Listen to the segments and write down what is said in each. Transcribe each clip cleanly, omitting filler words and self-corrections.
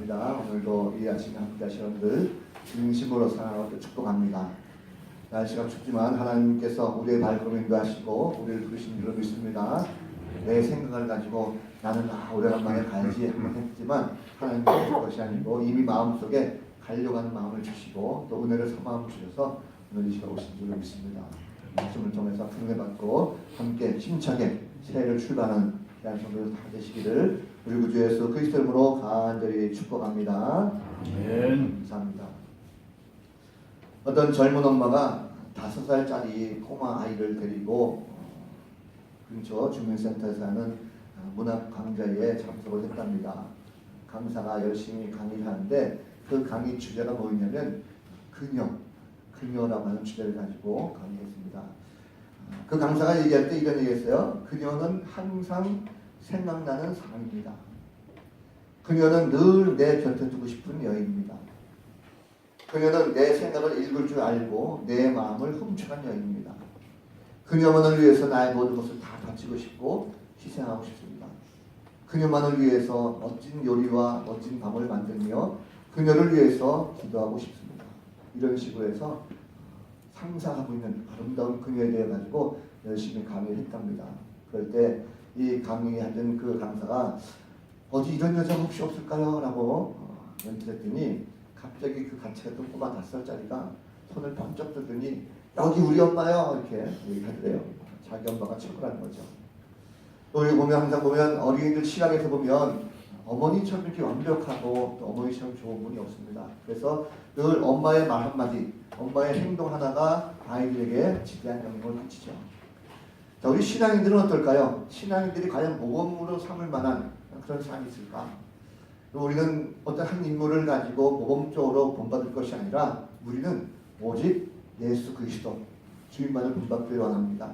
축복합니다. 오늘도 이 아침에 함께 하신 여러분들 진심으로 사랑하고 축복합니다. 날씨가 춥지만 하나님께서 우리의 발걸음을 인도하시고 우리를 부르신 줄로 믿습니다. 내 생각을 가지고 나는 오래간만에 가야지 했지만 하나님께서 것이 아니고 이미 마음속에 가려고 하는 마음을 주시고 또 은혜를 소망을 주셔서 오늘 이 시간 오신 줄로 믿습니다. 말씀을 통해서 은혜 받고 함께 힘차게 새해를 출발하는 귀한 성도들 다 되시기를 우리 구주 예수 그리스도 이름으로 간절히 축복합니다. 감사합니다. 어떤 젊은 엄마가 5살짜리 꼬마 아이를 데리고 근처 주민센터에서 하는 문학 강좌에 참석을 했답니다. 강사가 열심히 강의를 하는데 그 강의 주제가 뭐였냐면 그녀라고 하는 주제를 가지고 강의했습니다. 그 강사가 얘기할 때 이런 얘기했어요. 그녀는 항상 생각나는 사람입니다. 그녀는 늘 내 곁에 두고 싶은 여인입니다. 그녀는 내 생각을 읽을 줄 알고 내 마음을 훔쳐간 여인입니다. 그녀만을 위해서 나의 모든 것을 다 바치고 싶고 희생하고 싶습니다. 그녀만을 위해서 멋진 요리와 멋진 밤을 만들며 그녀를 위해서 기도하고 싶습니다. 이런 식으로 해서 상상하고 있는 아름다운 그녀에 대해 가지고 열심히 강의를 했답니다. 그럴 때 이 강의하던 그 강사가 어디 이런 여자 혹시 없을까요? 라고 연출했더니 갑자기 그 같이 갔던 꼬마 5살짜리가 손을 번쩍 들더니 여기 우리 엄마요 이렇게 얘기하더래요. 자기 엄마가 최고라는 거죠. 또 우리 보면 항상 보면 어린이들 시각에서 보면 어머니처럼 이렇게 완벽하고 또 어머니처럼 좋은 분이 없습니다. 그래서 늘 엄마의 말 한마디, 엄마의 행동 하나가 아이들에게 지대한 영향을 끼치죠. 자, 우리 신앙인들은 어떨까요? 신앙인들이 과연 모범으로 삼을 만한 그런 삶이 있을까? 우리는 어떤 한 인물을 가지고 모범적으로 본받을 것이 아니라 우리는 오직 예수 그리스도 주님만을 본받기를 원합니다.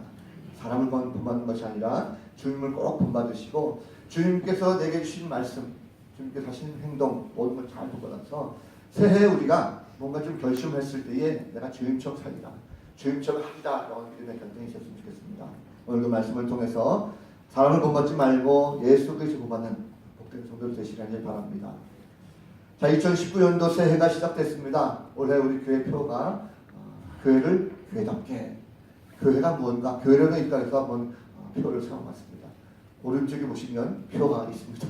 사람을 본받는 것이 아니라 주님을 꼭 본받으시고 주님께서 내게 주신 말씀, 주님께서 하신 행동 모든 걸 잘 본받아서 새해 우리가 뭔가 좀 결심했을 때에 내가 주님처럼 살리라, 주님처럼 하리라 라는 믿음의 결정이 있었으면 좋겠습니다. 오늘도 말씀을 통해서 사람을 본받지 말고 예수 그리스도 본받는 복된 성도들 되시길 바랍니다. 자, 2019년도 새해가 시작됐습니다. 올해 우리 교회 표가 교회를 교회답게, 교회가 무언가, 교회라는 입장에서 한번 표를 세워봤습니다. 오른쪽에 보시면 표가 있습니다.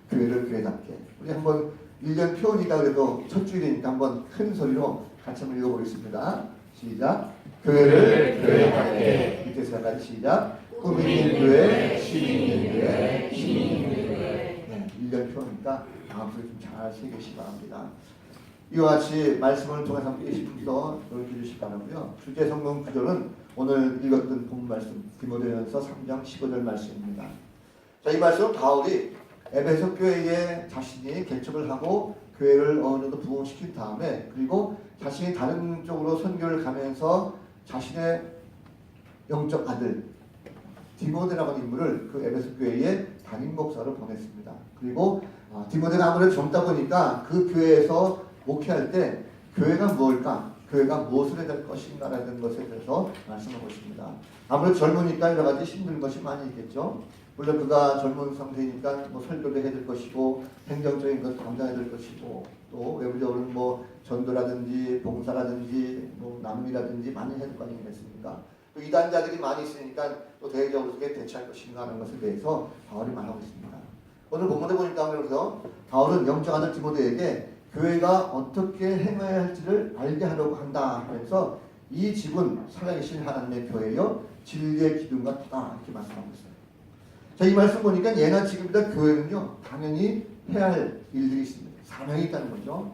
교회를 교회답게. 우리 한번 1년 표니까 그래도 첫 주일이니까 한번 큰 소리로 같이 한번 읽어보겠습니다. 시작. 교회를 교회답게. 밑에서 같이 시작. 꿈 있는 교회, 심 있는 교회, 힘 있는 교회. 네, 1년 표니까 마음속에 좀 잘 새기시기 바랍니다. 이와 같이 말씀을 통해서 함께 계시면서 노력해 주시기 바라고요. 주제 성경 구절은 오늘 읽었던 본 말씀 디모데전서 3장 15절 말씀입니다. 자, 이 말씀은 바울이 에베소 교회에 자신이 개척을 하고 교회를 어느 정도 부흥시킨 다음에 그리고 자신이 다른 쪽으로 선교를 가면서 자신의 영적 아들 디모데라고 하는 인물을 그 에베소 교회에 담임 목사로 보냈습니다. 그리고 디모데가 아무래도 젊다 보니까 그 교회에서 목회할 때 교회가 무엇일까? 교회가 무엇을 해야 될 것인가라는 것에 대해서 말씀하고 있습니다. 아무래도 젊으니까 여러 가지 힘든 것이 많이 있겠죠. 물론 그가 젊은 상태이니까 뭐 설교도 해야 될 것이고 행정적인 것도 감당해야 될 것이고 또 외부적으로는 뭐 전도라든지 봉사라든지 뭐 남미라든지 많이 해야 될 거 아니겠습니까? 또 이단자들이 많이 있으니까 또 대외적으로 어떻게 대처할 것인가 하는 것에 대해서 바울이 말하고 있습니다. 오늘 본문에 보니까 그래서 바울은 영적 아들 디모데에게 교회가 어떻게 행해야 할지를 알게 하려고 한다 하면서 이 집은 살아계신 하나님의 교회요 진리의 기둥과 터다 이렇게 말씀하고 있어요. 자, 이 말씀 보니까 예나 지금이나 교회는요 당연히 해야 할 일들이 있습니다. 사명이 있다는 거죠.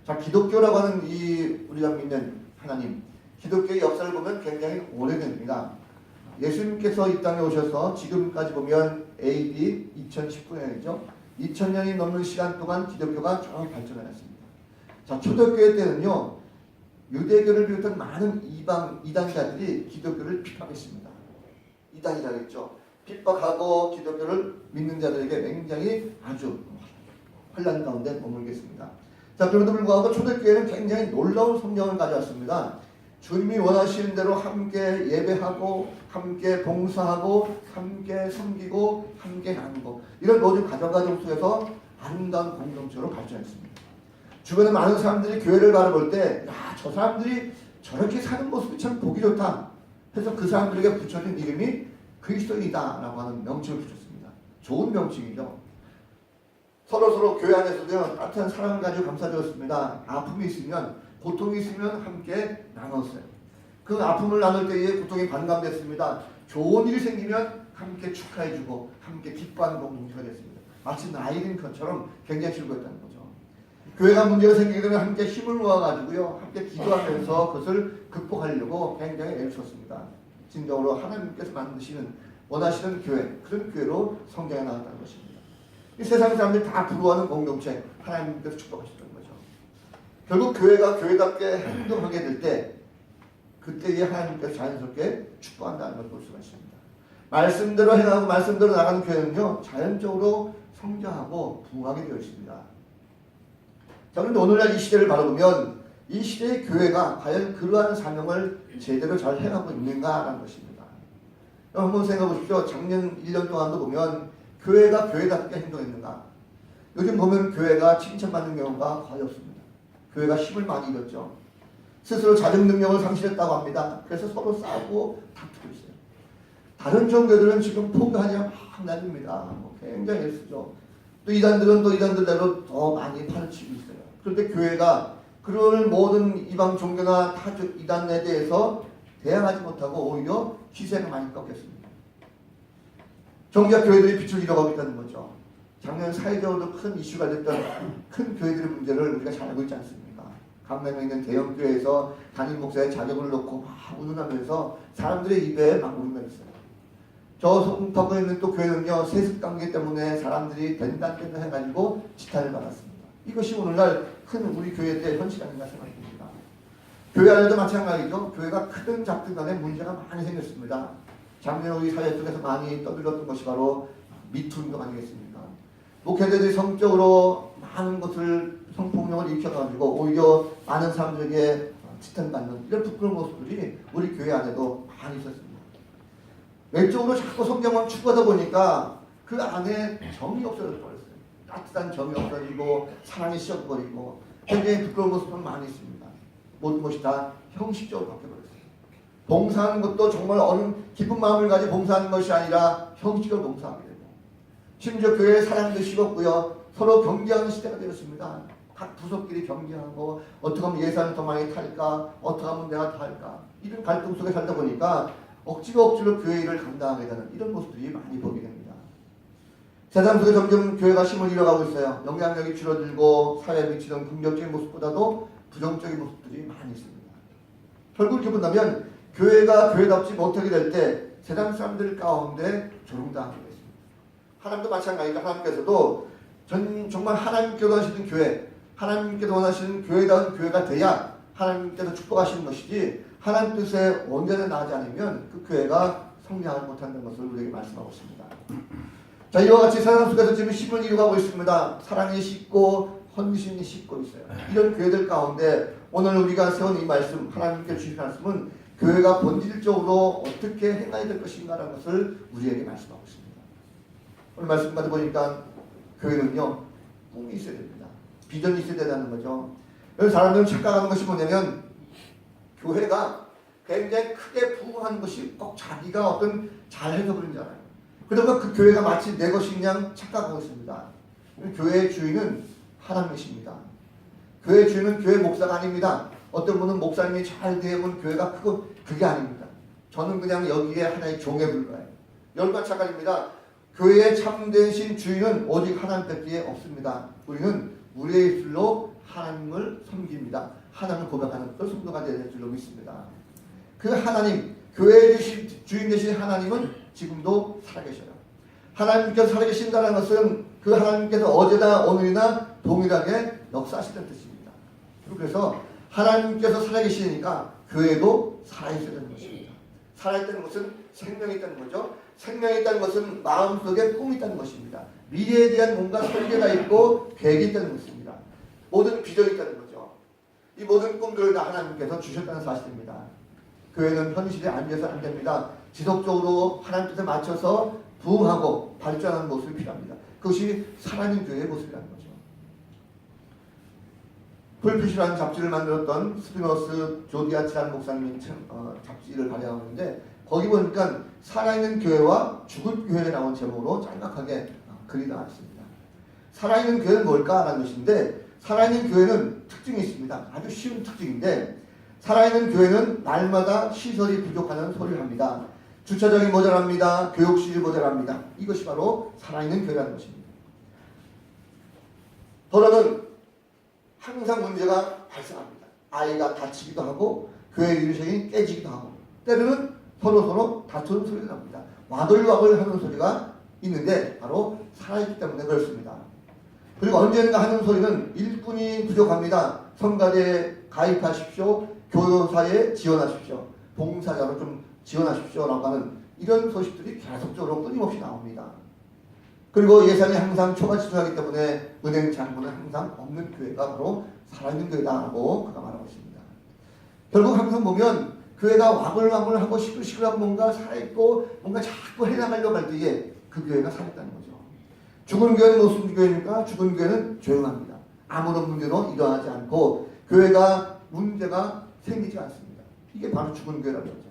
자, 기독교라고 하는 이 우리가 믿는 하나님, 기독교의 역사를 보면 굉장히 오래됩니다. 예수님께서 이 땅에 오셔서 지금까지 보면 AD 2019년이죠. 2000년이 넘는 시간 동안 기독교가 쭉 발전해왔습니다. 자, 초대교회 때는요 유대교를 비롯한 많은 이단자들이 기독교를 핍박했습니다. 이단이라고 했죠. 핍박하고 기독교를 믿는 자들에게 굉장히 아주 혼란 가운데 머물겠습니다. 자, 그럼에도 불구하고 초대교회는 굉장히 놀라운 성경을 가져왔습니다. 주님이 원하시는 대로 함께 예배하고 함께 봉사하고 함께 섬기고 함께 나누고 이런 모든 가정 속에서 아름다운 공동체로 발전했습니다. 주변에 많은 사람들이 교회를 바라볼 때, 야, 저 사람들이 저렇게 사는 모습이 참 보기 좋다. 그래서 그 사람들에게 붙여진 이름이 그리스도인이다라고 하는 명칭을 붙였습니다. 좋은 명칭이죠. 서로 교회 안에서도 따뜻한 사랑을 가지고 감싸주었습니다. 아픔이 있으면, 고통이 있으면 함께 나눴어요. 그 아픔을 나눌 때에 고통이 반감됐습니다. 좋은 일이 생기면 함께 축하해주고 함께 기뻐하는 공동체가 됐습니다. 마치 나이든 것처럼 굉장히 즐거웠다는 거죠. 교회가 문제가 생기게 되면 함께 힘을 모아가지고요, 함께 기도하면서 그것을 극복하려고 굉장히 애를 썼습니다. 진정으로 하나님께서 만드시는, 원하시는 교회, 그런 교회로 성장해 나갔다는 것입니다. 이 세상 사람들이 다 부러워하는 공동체, 하나님께서 축복하셨다는 거죠. 결국 교회가 교회답게 행동하게 될 때, 그때에 하나님께서 자연스럽게 축복한다는 걸 볼 수가 있습니다. 말씀대로 행하고 말씀대로 나가는 교회는요, 자연적으로 성장하고 부흥하게 되어 있습니다. 자, 그런데 오늘날 이 시대를 바라보면 이 시대의 교회가 과연 그러한 사명을 제대로 잘 해가고 있는가라는 것입니다. 한번 생각해 보십시오. 작년 1년 동안도 보면 교회가 교회답게 행동했는가? 요즘 보면 교회가 칭찬받는 경우가 거의 없습니다. 교회가 힘을 많이 잃었죠. 스스로 자정 능력을 상실했다고 합니다. 그래서 서로 싸우고 다투고 있어요. 다른 종교들은 지금 포교하냐 막 난립니다. 굉장히 애쓰죠. 또 이단들은 또 이단들대로 더 많이 팔을 치고 있어요. 그런데 교회가 그런 모든 이방 종교나 타 이단에 대해서 대항하지 못하고 오히려 희생을 많이 꺾였습니다. 정작 교회들이 빛을 잃어가고 있다는 거죠. 작년 사회적으로 큰 이슈가 됐던 큰 교회들의 문제를 우리가 잘 알고 있지 않습니까? 강남에 있는 대형 교회에서 담임 목사의 자격을 놓고 막 운운하면서 사람들의 입에 막 울며 있어요. 저 송파구에 있는 또 교회는요, 세습 관계 때문에 사람들이 된단된단 해가지고 지탄을 받았습니다. 이것이 오늘날 큰 우리 교회의 현실 아닌가 생각합니다. 교회 안에도 마찬가지죠. 교회가 크든 작든 간에 문제가 많이 생겼습니다. 작년 우리 사회 속에서 많이 떠들었던 것이 바로 미투운동 아니겠습니까? 목회자들이 성적으로 많은 것을 성폭력을 일으켜가지고 오히려 많은 사람들에게 지탄받는 이런 부끄러운 모습들이 우리 교회 안에도 많이 있었습니다. 외적으로 자꾸 성경만 추구하다 보니까 그 안에 정이 없어져 버렸어요. 따뜻한 정이 없어지고 사랑이 식어버리고 굉장히 부끄러운 모습은 많이 있습니다. 모든 것이 다 형식적으로 바뀌어버렸어요. 봉사하는 것도 정말 기쁜 마음을 가지고 봉사하는 것이 아니라 형식적으로 봉사하게 되고, 심지어 교회에 사랑도 식었고요, 서로 경쟁하는 시대가 되었습니다. 각 부서끼리 경쟁하고 어떻게 하면 예산을 더 많이 탈까, 어떻게 하면 내가 더 할까, 이런 갈등 속에 살다 보니까 억지로 교회 일을 감당하게 되는 이런 모습들이 많이 보게 됩니다. 세상 속에 점점 교회가 힘을 잃어가고 있어요. 영향력이 줄어들고 사회에 미치는 긍정적인 모습보다도 부정적인 모습들이 많이 있습니다. 결국 이렇게 본다면 교회가 교회답지 못하게 될 때 세상 사람들 가운데 조롱당하게 됐습니다. 하나님도 마찬가지니까 하나님께서도 정말 하나님께서 원하시는 교회, 하나님께서 원하시는 교회다운 교회가 돼야 하나님께서 축복하시는 것이지, 하나님 뜻에 온전히 나지 않으면 그 교회가 성장하지 못한다는 것을 우리에게 말씀하고 있습니다. 자, 이와 같이 세상 속에서 지금 힘을 이루고 있습니다. 사랑이 식고 헌신이 식고 있어요. 이런 교회들 가운데 오늘 우리가 세운 이 말씀, 하나님께 주신 말씀은 교회가 본질적으로 어떻게 행해야 될 것인가라는 것을 우리에게 말씀하고 있습니다. 오늘 말씀 받아보니까 교회는요, 꿈이 있어야 됩니다. 비전이 있어야 된다는 거죠. 여기 사람들은 착각하는 것이 뭐냐면, 교회가 굉장히 크게 부흥하는 것이 꼭 자기가 어떤 잘해서 그런 줄 알아요. 그러면 그 교회가 마치 내 것인 양 착각하고 있습니다. 교회의 주인은 하나님이십니다. 교회의 주인은 교회 목사가 아닙니다. 어떤 분은 목사님이 잘 되면 교회가 크고, 그게 아닙니다. 저는 그냥 여기에 하나의 종에 불과해요. 여러분 착각입니다. 교회의 참되신 주인은 오직 하나님밖에 없습니다. 우리는 우리의 입술로 하나님을 섬깁니다. 하나님을 고백하는 그 성도가 될 줄로 믿습니다. 그 하나님, 교회의 주인 되신 하나님은 지금도 살아계셔요. 하나님께서 살아계신다는 것은 그 하나님께서 어제나 오늘이나 동일하게 역사하시는 뜻입니다. 그래서 하나님께서 살아계시니까 교회도 살아있어야 되는 것입니다. 살아있다는 것은 생명이 있다는 거죠. 생명이 있다는 것은 마음속에 꿈이 있다는 것입니다. 미래에 대한 뭔가 설계가 있고 계획이 있다는 것입니다. 모든 비전이 있다는 거죠. 이 모든 꿈들을 다 하나님께서 주셨다는 사실입니다. 교회는 현실에 앉아서 안 됩니다. 지속적으로 하나님 뜻에 맞춰서 부흥하고 발전하는 모습이 필요합니다. 그것이 살아있는 교회의 모습이라는 거죠. 풀핏이라는 잡지를 만들었던 스피노스 조디아치라는 목사님이 잡지를 발행하고 있는데 거기 보니까 살아있는 교회와 죽을 교회에 나온 제목으로 짤막하게 글이 나와 있습니다. 살아있는 교회는 뭘까라는 것인데 살아있는 교회는 특징이 있습니다. 아주 쉬운 특징인데 살아있는 교회는 날마다 시설이 부족하는 소리를 합니다. 주차장이 모자랍니다. 교육실이 모자랍니다. 이것이 바로 살아있는 교회라는 것입니다. 더러는 항상 문제가 발생합니다. 아이가 다치기도 하고 교회 유리창이 깨지기도 하고 때로는 서로 다투는 소리가 납니다. 와글와글 하는 소리가 있는데 바로 살아있기 때문에 그렇습니다. 그리고 언젠가 하는 소리는 일꾼이 부족합니다. 성가대에 가입하십시오. 교사에 지원하십시오. 봉사자로 좀 지원하십시오라고 하는 이런 소식들이 계속적으로 끊임없이 나옵니다. 그리고 예산이 항상 초과지수하기 때문에 은행 잔고는 항상 없는 교회가 바로 살아있는 교회다라고 그가 말하고 있습니다. 결국 항상 보면 교회가 와글와글하고 시끌시끌하고 뭔가 살아있고 뭔가 자꾸 해나가려고 할 때에 그 교회가 살아있다는 거죠. 죽은 교회는 무슨 교회입니까? 죽은 교회는 조용합니다. 아무런 문제도 일어나지 않고 교회가 문제가 생기지 않습니다. 이게 바로 죽은 교회라는 거죠.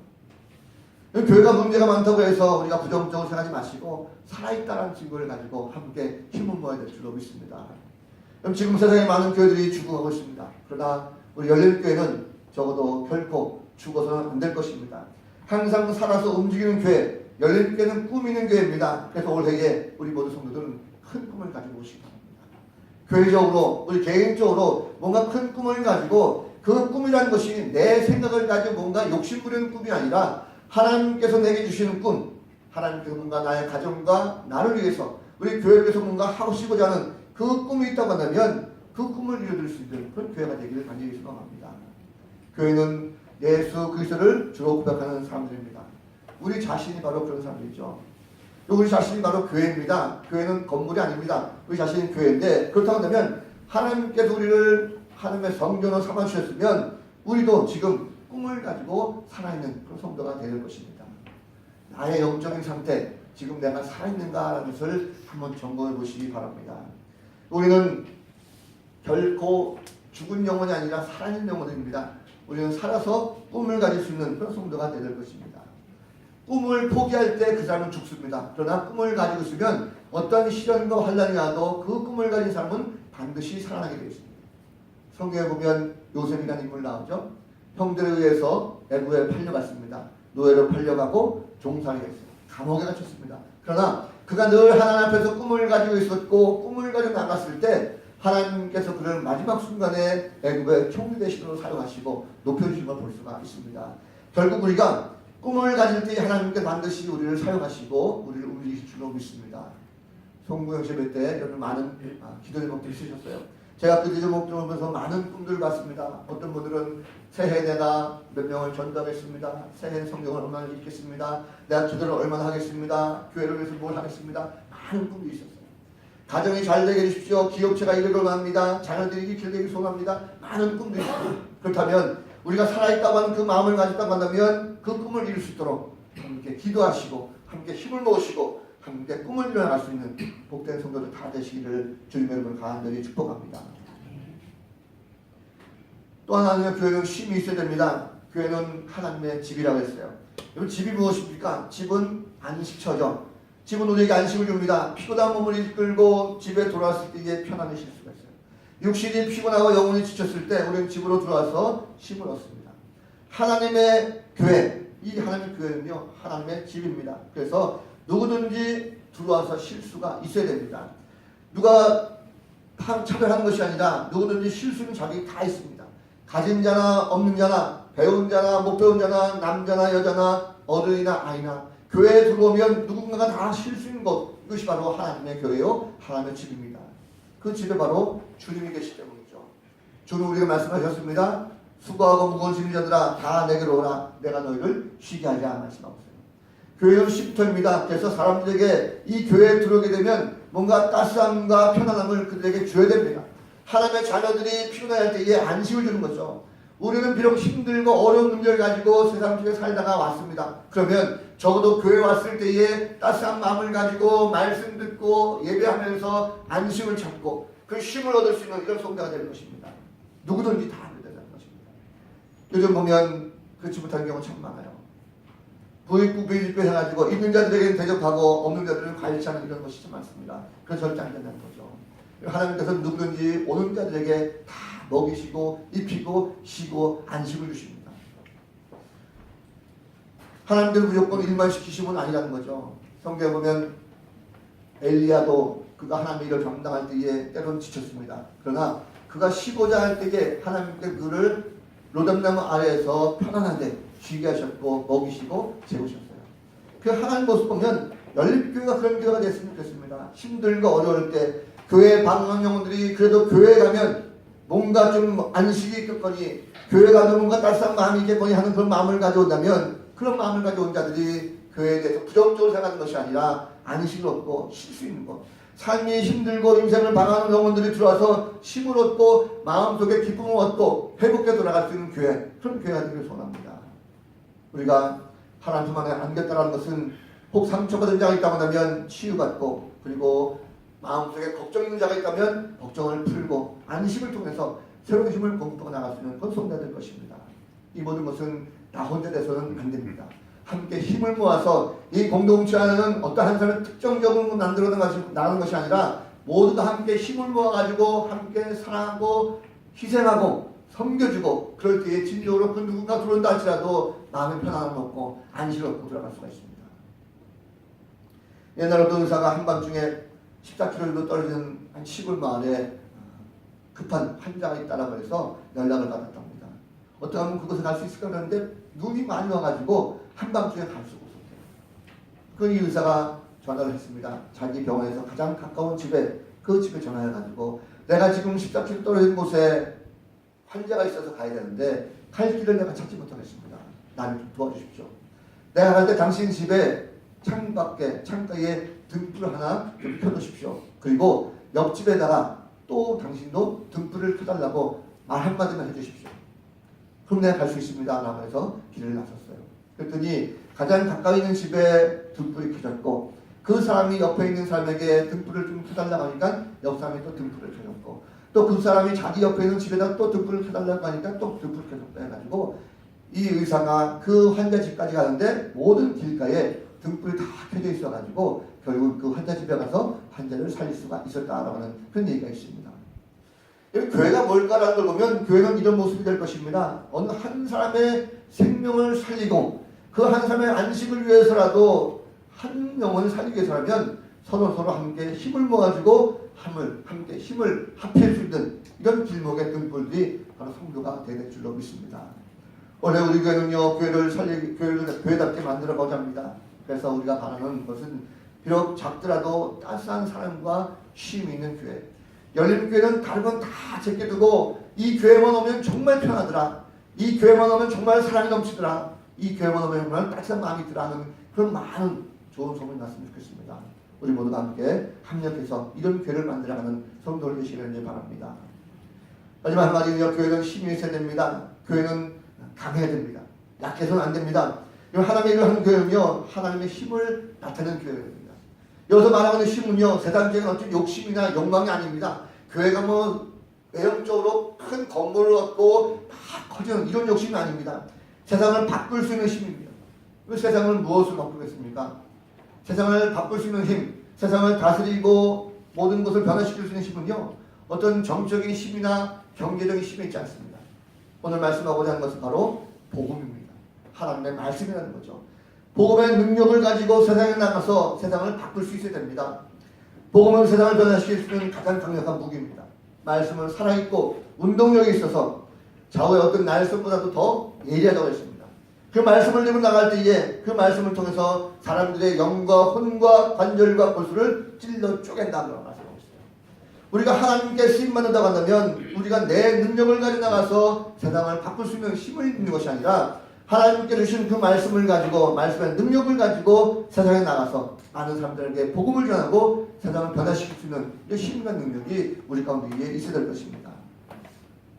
교회가 문제가 많다고 해서 우리가 부정적으로 생각하지 마시고 살아있다는 증거를 가지고 함께 힘을 모아야 될 줄로 믿습니다. 그럼 지금 세상에 많은 교회들이 죽어가고 있습니다. 그러나 우리 열린교회는 적어도 결코 죽어서는 안 될 것입니다. 항상 살아서 움직이는 교회, 열린교회는 꾸미는 교회입니다. 그래서 올해에 우리 모두 성도들은 큰 꿈을 가지고 오시기 바랍니다. 교회적으로, 우리 개인적으로 뭔가 큰 꿈을 가지고 그 꿈이라는 것이 내 생각을 가지고 뭔가 욕심부리는 꿈이 아니라 하나님께서 내게 주시는 꿈, 하나님께서 뭔가 나의 가정과 나를 위해서 우리 교회를 위해서 뭔가 하시고자 하는 그 꿈이 있다고 한다면 그 꿈을 이루어질 수 있는 그런 교회가 되기를 간절히 소망합니다. 교회는 예수 그리스도를 주로 고백하는 사람들입니다. 우리 자신이 바로 그런 사람들이죠. 우리 자신이 바로 교회입니다. 교회는 건물이 아닙니다. 우리 자신이 교회인데 그렇다고 한다면 하나님께서 우리를 하나님의 성전으로 삼아주셨으면 우리도 지금 꿈을 가지고 살아있는 그런 성도가 될 것입니다. 나의 영적인 상태, 지금 내가 살아있는가라는 것을 한번 점검해 보시기 바랍니다. 우리는 결코 죽은 영혼이 아니라 살아있는 영혼입니다. 우리는 살아서 꿈을 가질 수 있는 그런 성도가 될 것입니다. 꿈을 포기할 때 그 사람은 죽습니다. 그러나 꿈을 가지고 있으면 어떤 시련과 환난이 와도 그 꿈을 가진 사람은 반드시 살아나게 되어 있습니다. 성경에 보면 요셉이라는 인물 나오죠. 형들에 의해서 애굽에 팔려갔습니다. 노예로 팔려가고 종살이 했어요. 감옥에 갇혔습니다. 그러나 그가 늘 하나님 앞에서 꿈을 가지고 있었고 꿈을 가지고 나갔을 때 하나님께서 그를 마지막 순간에 애굽의 총리 대신으로 사용하시고 높여주신 걸 볼 수가 있습니다. 결국 우리가 꿈을 가질 때 하나님께 반드시 우리를 사용하시고 우리를 움직이실 줄로 믿습니다. 송구영 예배 때 여러분 많은 기도 제목들이 있으셨어요. 제가 그 제목 들으면서 많은 꿈들을 봤습니다. 어떤 분들은 새해 내가 몇 명을 전도하겠습니다. 새해 성경을 얼마나 읽겠습니다. 내가 기도를 얼마나 하겠습니다. 교회를 위해서 뭘 하겠습니다. 많은 꿈이 있었어요. 가정이 잘 되게 해주십시오. 기업체가 이르길 원합니다. 자녀들이 길 되길 소원합니다. 많은 꿈들이 있어요. 그렇다면 우리가 살아있다고 하는 그 마음을 가졌다고 한다면 그 꿈을 이룰 수 있도록 함께 기도하시고 함께 힘을 모으시고 함께 꿈을 이뤄나갈 수 있는 복된 성도들 다 되시기를 주님 여러분 간절히 축복합니다. 또 하나는 교회는 쉼이 있어야 됩니다. 교회는 하나님의 집이라고 했어요. 여러분 집이 무엇입니까? 집은 안식처죠. 집은 우리에게 안식을 줍니다. 피곤한 몸을 이끌고 집에 돌아왔을 때 이게 편안히 쉴 수가 있어요. 육신이 피곤하고 영혼이 지쳤을 때 우리는 집으로 들어와서 쉼을 얻습니다. 하나님의 교회, 이 하나님의 교회는요 하나님의 집입니다. 그래서 누구든지 들어와서 쉴 수가 있어야 됩니다. 누가 차별하는 것이 아니라 누구든지 쉴 수 있는 자격이 다 있습니다. 가진 자나 없는 자나 배운 자나 못 배운 자나 남자나 여자나 어른이나 아이나 교회에 들어오면 누군가가 다 쉴 수 있는 것, 이것이 바로 하나님의 교회요 하나님의 집입니다. 그 집에 바로 주님이 계시기 때문이죠. 주는 우리가 말씀하셨습니다. 수고하고 무거운 짐진 자들아 다 내게로 오라 내가 너희를 쉬게 하자 말씀하고 있어요. 교회는 쉼터입니다. 그래서 사람들에게 이 교회에 들어오게 되면 뭔가 따스함과 편안함을 그들에게 줘야 됩니다. 하나님의 자녀들이 피곤할 때에 안식을 주는 거죠. 우리는 비록 힘들고 어려운 문제를 가지고 세상 속에 살다가 왔습니다. 그러면 적어도 교회 왔을 때에 따스한 마음을 가지고 말씀 듣고 예배하면서 안식을 찾고 그 쉼을 얻을 수 있는 이런 성도가 되는 것입니다. 누구든지 다 된다는 것입니다. 요즘 보면 그렇지 못한 경우 참 많아요. 부익부 부익부 해가지고 있는 자들에게는 대접하고 없는 자들은 과일치하는 이런 것이 참 많습니다. 그건 절대 안 된다는 거죠. 하나님께서 누구든지 오는 자들에게 다 먹이시고 입히고 쉬고 안식을 주십니다. 하나님께서 무조건 일만 시키신 분 아니라는 거죠. 성경에 보면 엘리야도 그가 하나님의 일을 감당할 때에 때로는 지쳤습니다. 그러나 그가 쉬고자 할 때에 하나님께 그를 로뎀나무 아래에서 편안하게 쉬게 하셨고 먹이시고 재우셨어요. 그 하나님 모습 보면 연립교회가 그런 교회가 됐으면 좋겠습니다. 힘들고 어려울 때 교회 방황 영혼들이 그래도 교회에 가면 뭔가 좀 안식이 있겠거니 교회 가면 뭔가 따뜻한 마음이 있겠거니 하는 그런 마음을 가져온다면 그런 마음을 가져온 자들이 교회에 대해서 부정적으로 생각하는 것이 아니라 안식을 얻고 쉴 수 있는 것. 삶이 힘들고 인생을 방황하는 영혼들이 들어와서 힘을 얻고 마음속에 기쁨을 얻고 회복해 돌아갈 수 있는 교회, 그런 교회가 되기를 소원합니다. 우리가 하나님 품 안에 안겼다는 것은 혹 상처받은 자가 있다고 하면 치유받고 그리고 마음속에 걱정 있는 자가 있다면 걱정을 풀고 안식을 통해서 새로운 힘을 공급하고 나갈 수 있는 그런 손자가 될 것입니다. 이 모든 것은 나 혼자 돼서는 안 됩니다. 함께 힘을 모아서 이 공동체 안에는 어떤 한 사람을 특정적으로 만들어 나가는 것이 아니라 모두가 함께 힘을 모아가지고 함께 사랑하고 희생하고 섬겨주고 그럴 때에 진정으로 그 누군가 들어온다 할지라도 마음의 편안함을 얻고 안식을 얻고 들어갈 수가 있습니다. 옛날 어떤 의사가 한밤중에 14km 정도 떨어진 한 시골 마을에 급한 환자가 있다라고 해서 연락을 받았답니다. 어떻게 하면 그곳에 갈 수 있을까 그러는데 눈이 많이 와가지고 한밤중에 갈 수가 없었대요. 그 이 의사가 전화를 했습니다. 자기 병원에서 가장 가까운 집에 그 집에 전화해가지고 내가 지금 14km 떨어진 곳에 환자가 있어서 가야 되는데 갈 길을 내가 찾지 못하겠습니다. 나를 좀 도와주십시오. 내가 갈 때 당신 집에 창가에 등불 하나 좀 켜놓으십시오. 그리고 옆집에다가 또 당신도 등불을 켜달라고 말 한마디만 해주십시오. 그럼 내가 갈 수 있습니다. 라고 해서 길을 나섰어요. 그랬더니 가장 가까이 있는 집에 등불이 켜졌고 그 사람이 옆에 있는 사람에게 등불을 좀 켜달라고 하니까 옆 사람이 또 등불을 켜줬고 또 그 사람이 자기 옆에 있는 집에다 또 등불을 켜달라고 하니까 또 등불을 켜줬다 해가지고 이 의사가 그 환자 집까지 가는데 모든 길가에 등불이 다 켜져 있어가지고 결국 그 환자 집에 가서 환자를 살릴 수가 있었다라고 하는 그런 얘기가 있습니다. 교회가 뭘까라는 걸 보면 교회는 이런 모습이 될 것입니다. 어느 한 사람의 생명을 살리고 그 한 사람의 안식을 위해서라도 한 영혼을 살리기 위해서라면 서로 함께 힘을 모아주고 함께 힘을 합할 수 있는 이런 길목의 등불들이 바로 성도가 되는 줄로 믿습니다. 원래 우리 교회는요 교회를 교회답게 만들어보자 합니다. 그래서 우리가 바라는 것은 비록 작더라도 따스한 사랑과 쉼이 있는 교회. 열린교회는 다른 건 다 제껴두고 이 교회만 오면 정말 편하더라. 이 교회만 오면 정말 사랑이 넘치더라. 이 교회만 오면 정말 따뜻한 마음이 들어하는 그런 많은 좋은 소문이 났으면 좋겠습니다. 우리 모두가 함께 합력해서 이런 교회를 만들어가는 성도를 되시기를 바랍니다. 마지막 한마디는요. 교회는 힘이 있어야 됩니다. 교회는 강해야 됩니다. 약해서는 안 됩니다. 하나님의 일을 하는 교회는요. 하나님의 힘을 나타내는 교회입니다. 여기서 말하는 힘은요. 세상적인 어떤 욕심이나 욕망이 아닙니다. 교회가 외형적으로 큰 건물을 얻고 막 커지는 이런 욕심이 아닙니다. 세상을 바꿀 수 있는 힘입니다. 그 세상을 무엇을 바꾸겠습니까? 세상을 바꿀 수 있는 힘, 세상을 다스리고 모든 것을 변화시킬 수 있는 힘은요. 어떤 정적인 힘이나 경제적인 힘이 있지 않습니다. 오늘 말씀하고자 하는 것은 바로 복음입니다. 하나님의 말씀이라는 거죠. 복음의 능력을 가지고 세상에 나가서 세상을 바꿀 수 있어야 됩니다. 복음은 세상을 변화시킬 수 있는 가장 강력한 무기입니다. 말씀은 살아있고 운동력이 있어서 좌우의 어떤 날선보다도 더 예리하다고 했습니다. 그 말씀을 들고 나갈 때에 그 말씀을 통해서 사람들의 영과 혼과 관절과 골수를 찔러 쪼갠다고 말씀하고 있어요. 우리가 하나님께 쓰임받는다고 한다면 우리가 내 능력을 가지고 나가서 세상을 바꿀 수 있는 힘을 있는 것이 아니라 하나님께 주신 그 말씀을 가지고 말씀의 능력을 가지고 세상에 나가서 많은 사람들에게 복음을 전하고 세상을 변화시킬 수 있는 이 힘과 능력이 우리 가운데 있어야 될 것입니다.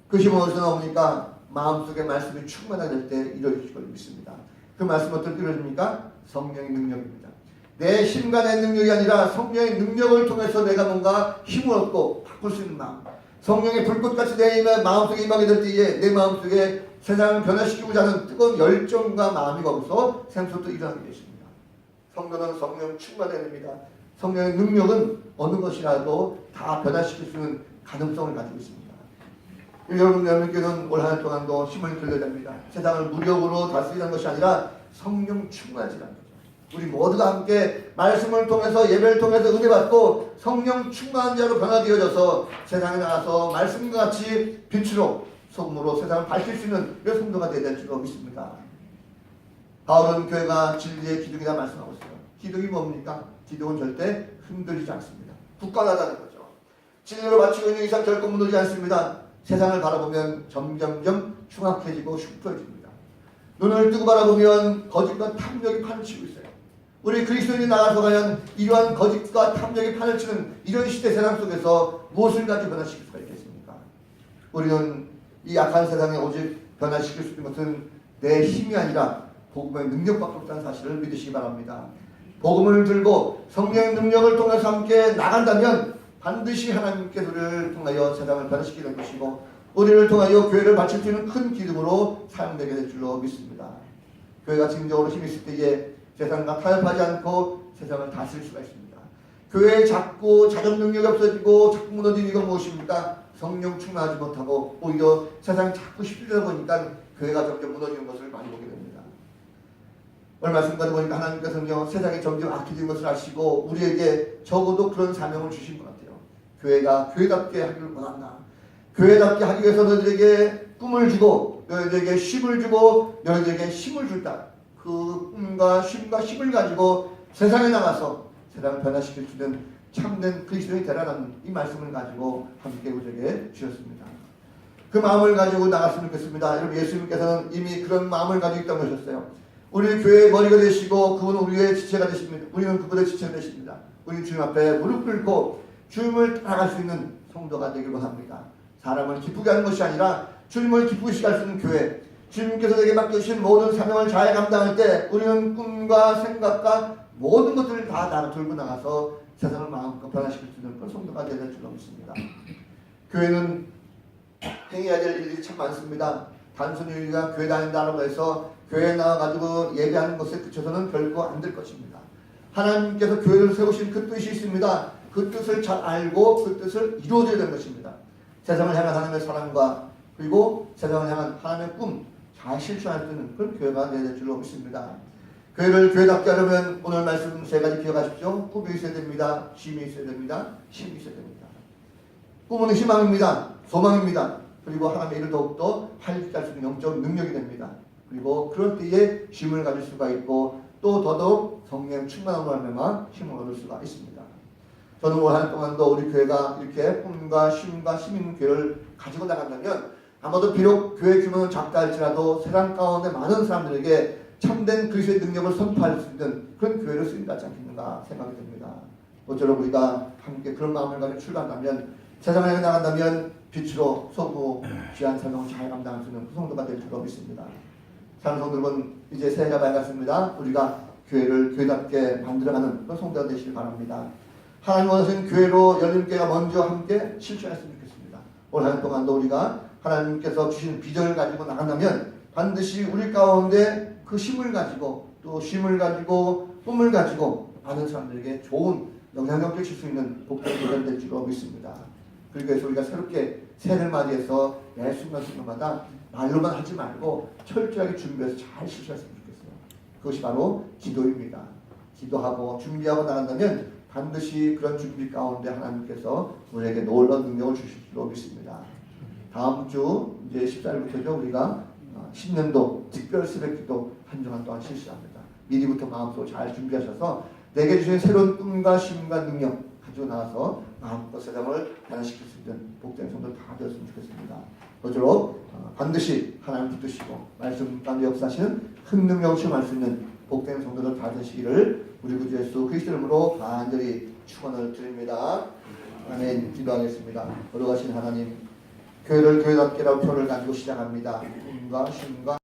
그 힘은 어디서 나옵니까? 마음속에 말씀이 충만하게 될 때 이루어질 걸 믿습니다. 그 말씀은 어떻게 이루어집니까? 성령의 능력입니다. 내 힘과 내 능력이 아니라 성령의 능력을 통해서 내가 뭔가 힘을 얻고 바꿀 수 있는 마음, 성령의 불꽃같이 내 마음속에 임하게 될 때에 내 마음속에 세상을 변화시키고자 하는 뜨거운 열정과 마음이 거기서 생수도 일어나게 되십니다. 성도는 성령 충만해야 됩니다. 성령의 능력은 어느 것이라도 다 변화시킬 수 있는 가능성을 가지고 있습니다. 여러분께서는 올 한 해 동안도 힘을 길러야 됩니다. 세상을 무력으로 다스리는 것이 아니라 성령 충만하지라는 거죠. 우리 모두가 함께 말씀을 통해서 예배를 통해서 은혜 받고 성령 충만한 자로 변화되어져서 세상에 나가서 말씀과 같이 빛으로 소금으로 세상을 밝힐 수 있는 그런 성도가 되어야 될 줄로 믿습니다. 바울은 교회가 진리의 기둥이라 말씀하고 있어요. 기둥이 뭡니까? 기둥은 절대 흔들리지 않습니다. 굳건하다는 거죠. 진리로 맞추고 있는 이상 결코 무너지지 않습니다. 세상을 바라보면 점점점 흉악해지고 흉터해집니다. 눈을 뜨고 바라보면 거짓과 탐욕이 판을 치고 있어요. 우리 그리스도인이 나가서 과연 이러한 거짓과 탐욕이 판을 치는 이런 시대 세상 속에서 무엇을 가지고 변화시킬 수가 있겠습니까? 우리는 이 악한 세상에 오직 변화시킬 수 있는 것은 내 힘이 아니라 복음의 능력밖에 없다는 사실을 믿으시기 바랍니다. 복음을 들고 성령의 능력을 통해서 함께 나간다면 반드시 하나님께서 우리를 통하여 세상을 변화시키는 것이고 우리를 통하여 교회를 바칠 수 있는 큰 기둥으로 사용되게 될 줄로 믿습니다. 교회가 진정으로 힘이 있을 때에 세상과 타협하지 않고 세상을 다스릴 수가 있습니다. 교회에 자꾸 자정 능력이 없어지고 자꾸 무너지는 이건 무엇입니까? 성령 충만하지 못하고 오히려 세상이 자꾸 휩쓸리다 보니까 교회가 점점 무너지는 것을 많이 보게 됩니다. 얼마 전까지 보니까 하나님께서는요 세상이 점점 악해진 것을 아시고 우리에게 적어도 그런 사명을 주신 것 같아요. 교회가 교회답게 하기를 원한다. 교회답게 하기 위해서 너희들에게 꿈을 주고 너희들에게 쉼을 주고 너희들에게 힘을 준다. 그 꿈과 쉼과 힘을 가지고 세상에 나가서 세상을 변화시킬 수 있는 참된 그리스도인이 되라는 이 말씀을 가지고 함께 우리에게 주셨습니다. 그 마음을 가지고 나갔으면 좋겠습니다. 여러분 예수님께서는 이미 그런 마음을 가지고 있다고 하셨어요. 우리 교회의 머리가 되시고 그분은 우리의 지체가 되십니다. 우리는 그분의 지체가 되십니다. 우리 주님 앞에 무릎 꿇고 주님을 따라갈 수 있는 성도가 되기로 합니다. 사람을 기쁘게 하는 것이 아니라 주님을 기쁘시게 할 수 있는 교회, 주님께서 내게 맡겨주신 모든 사명을 잘 감당할 때 우리는 꿈과 생각과 모든 것들을 다 들고 나가서 세상을 마음껏 변화시킬 수 있는 그런 성도가 되어야 될 줄로 믿습니다. 교회는 행해야 될 일이 참 많습니다. 단순히 우리가 교회 다닌다고 해서 교회에 나와가지고 예배하는 것에 그쳐서는 결코 안 될 것입니다. 하나님께서 교회를 세우신 그 뜻이 있습니다. 그 뜻을 잘 알고 그 뜻을 이루어줘야 되는 것입니다. 세상을 향한 하나님의 사랑과 그리고 세상을 향한 하나님의 꿈 잘 실천할 수 있는 그런 교회가 되어야 될 줄로 믿습니다. 교회를 교회답게 하려면 오늘 말씀 세 가지 기억하십시오. 꿈이 있어야 됩니다. 쉼이 있어야 됩니다. 힘이 있어야 됩니다. 꿈은 희망입니다. 소망입니다. 그리고 하나님의 일을 더욱더 활기할 수 있는 영적 능력이 됩니다. 그리고 그럴 때에 쉼을 가질 수가 있고 또 더더욱 성령 충만함으로 하면 힘을 얻을 수가 있습니다. 저는 올 한 해 동안도 우리 교회가 이렇게 꿈과 쉼과 힘 있는 교회를 가지고 나간다면 아마도 비록 교회 규모는 작다 할지라도 세상 가운데 많은 사람들에게 참된 그리스도의 능력을 선포할 수 있는 그런 교회를 쓰임 같지 않겠는가 생각이 듭니다. 모쪼록 우리가 함께 그런 마음을 가지고 출발한다면 세상에 나간다면 빛으로 소고 귀한 사명을 잘 감당할 수 있는 그 성도가 될 줄로 믿습니다. 사랑하는 성도들은 이제 새해가 밝았습니다. 우리가 교회를 교회답게 만들어가는 그런 성도가 되시길 바랍니다. 하나님 원하시는 교회로 열림교회가 먼저 함께 실천했으면 좋겠습니다. 올 한 해 동안도 우리가 하나님께서 주신 비전을 가지고 나간다면 반드시 우리 가운데 그 힘을 가지고 또 쉼을 가지고 꿈을 가지고 많은 사람들에게 좋은 영향력을 줄 수 있는 복된 교회가 될 줄로 믿습니다. 그리고 해서 우리가 새롭게 새해를 맞이해서 매 순간순간마다 말로만 하지 말고 철저하게 준비해서 잘 실천했으면 좋겠어요. 그것이 바로 기도입니다. 기도하고 준비하고 나간다면 반드시 그런 준비 가운데 하나님께서 우리에게 놀라운 능력을 주실 줄로 믿습니다. 다음 주 이제 14일부터죠. 우리가 신년도 특별 새벽기도 한 주간 동안 실시합니다. 미리부터 마음속으로 잘 준비하셔서 내게 주신 새로운 꿈과 쉼과 능력 가지고 나와서 마음껏 세상을 변화시킬 수 있는 복된 성도들 다 되었으면 좋겠습니다. 모쪼록 반드시 하나님 붙드시고 말씀 가운데 역사하시는 큰 능력을 체험할 수 있는 복된 성도들 다 되시기를 우리 구주 예수 그리스도 이름으로 간절히 축원을 드립니다. 아멘. 기도하겠습니다. 거룩하신 하나님, 교회를 교회답게라고 표를 가지고 시작합니다. 꿈과 쉼과